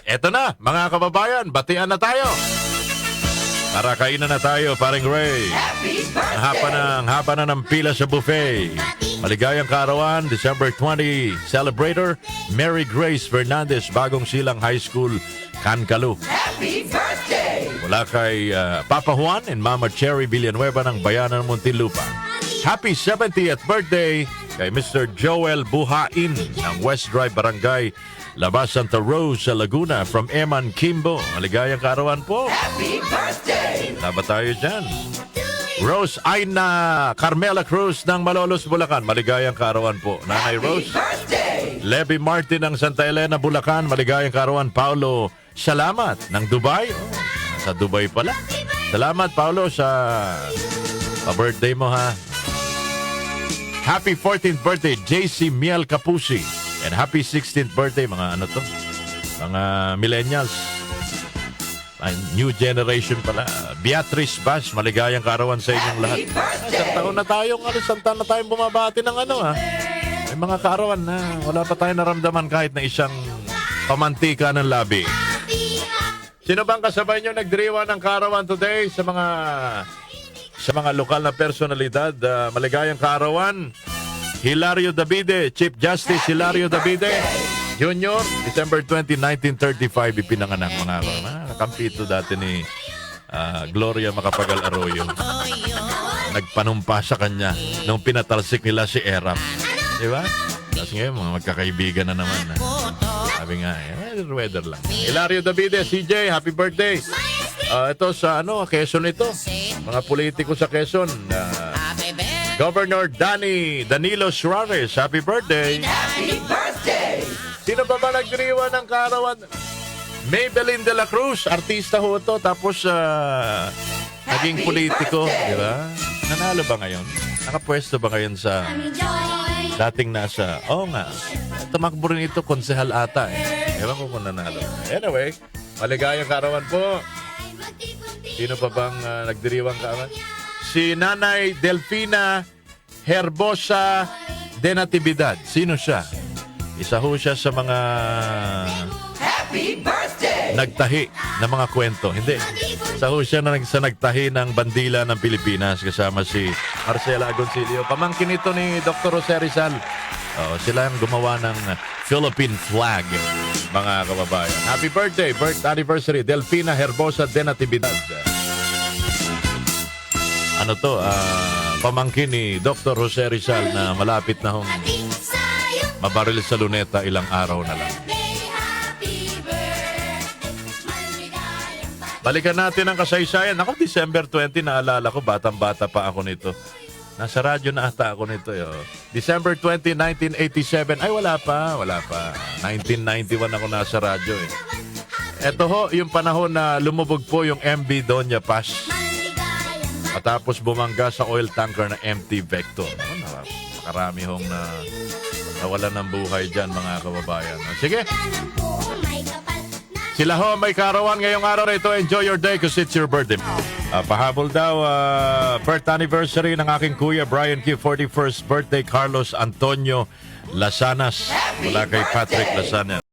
Eto na, mga kababayan, batian na tayo. Tara, kainan na tayo, paring Ray. Ang haba na ng pila sa buffet. Maligayang kaarawan, December 20, celebrator, Mary Grace Fernandez, Bagong Silang High School, Cancalu. Happy birthday! Mula kay Papa Juan and Mama Cherry Villanueva ng Bayanan Muntinlupa. Happy 70th birthday kay Mr. Joel Buhain ng West Drive Barangay Labas Santa Rose sa Laguna from Eman Kimbo. Maligayang kaarawan po. Happy birthday! Laba tayo dyan. Rose Aina Carmela Cruz ng Malolos, Bulacan. Maligayang kaarawan po. Nanay Rose. Birthday! Levi Martin ng Santa Elena, Bulacan. Maligayang kaarawan. Paulo Salamat ng Dubai. Sa Dubai pala. Salamat, Paulo, sa pa-birthday mo, ha. Happy 14th birthday, JC Miel Capusi. And happy 16th birthday, mga ano to? Mga millennials. New generation pala. Beatrice Bash, maligayang kaarawan sa inyong lahat. Isang taon na tayong, isang taon na tayong bumabati ng ano, ha. May mga kaarawan na wala pa tayong naramdaman kahit na isang pamantika ng labi. Sino bang kasabay nyo nagdiriwa ng kaarawan today sa mga lokal na personalidad? Maligayang kaarawan. Hilario Davide, Chief Justice Hilario Davide Jr., December 20, 1935, ipinanganak, mga kampito dati ni Gloria Macapagal Arroyo. Nagpanumpa sa kanya nung pinatalsik nila si Erap. Di ba? Tapos ngayon, mga magkakaibigan na naman. Sabi nga, weather lang. Hilario Davide, CJ, happy birthday. Ito sa Quezon ito. Mga politiko sa Quezon. Governor Danilo Suarez, happy birthday. Happy birthday! Sino ba nagdiriwa ng kaarawan? Maybelline de la Cruz, artista ho ito, tapos naging politiko, di ba? Nanalo ba ngayon? Nakapwesto ba ngayon sa dating nasa, nga, tumakbo rin ito, konsehal ata eh. Ewan ko kung nanalo. Anyway, maligayang kaarawan po. Sino pa bang nagdiriwang kaarawan? Si Nanay Delfina Herbosa de Natividad. Sino siya? Isa ho siya sa mga Happy birthday! nagtahi ng mga kwento. Hindi. Isa ho siya sa nagtahi ng bandila ng Pilipinas kasama si Marcela Agoncillo. Pamangkin ito ni Dr. Jose Rizal. Sila ang gumawa ng Philippine flag, mga kababayan. Happy birthday, birth anniversary, Delfina Herbosa de Natividad. Pamangkin ni Dr. Jose Rizal na malapit na hong mabaril sa luneta ilang araw na lang. Balikan natin ang kasaysayan. Ako, December 20, naalala ko, batang-bata pa ako nito. Nasa radyo na ata ako nito. December 20, 1987. Ay, wala pa. 1991 ako nasa radyo eh. Ito ho, yung panahon na lumubog po yung MV Doña Paz. Matapos bumangga sa oil tanker na MT Vector. Makarami hong nawalan ng buhay dyan, mga kababayan. Sige. Sila ho may kaarawan ngayong araw na ito. Enjoy your day because it's your birthday. Pahabol daw, birth anniversary ng aking kuya Brian Q. 41st birthday, Carlos Antonio Lasanas. Mula kay Patrick Lasanas.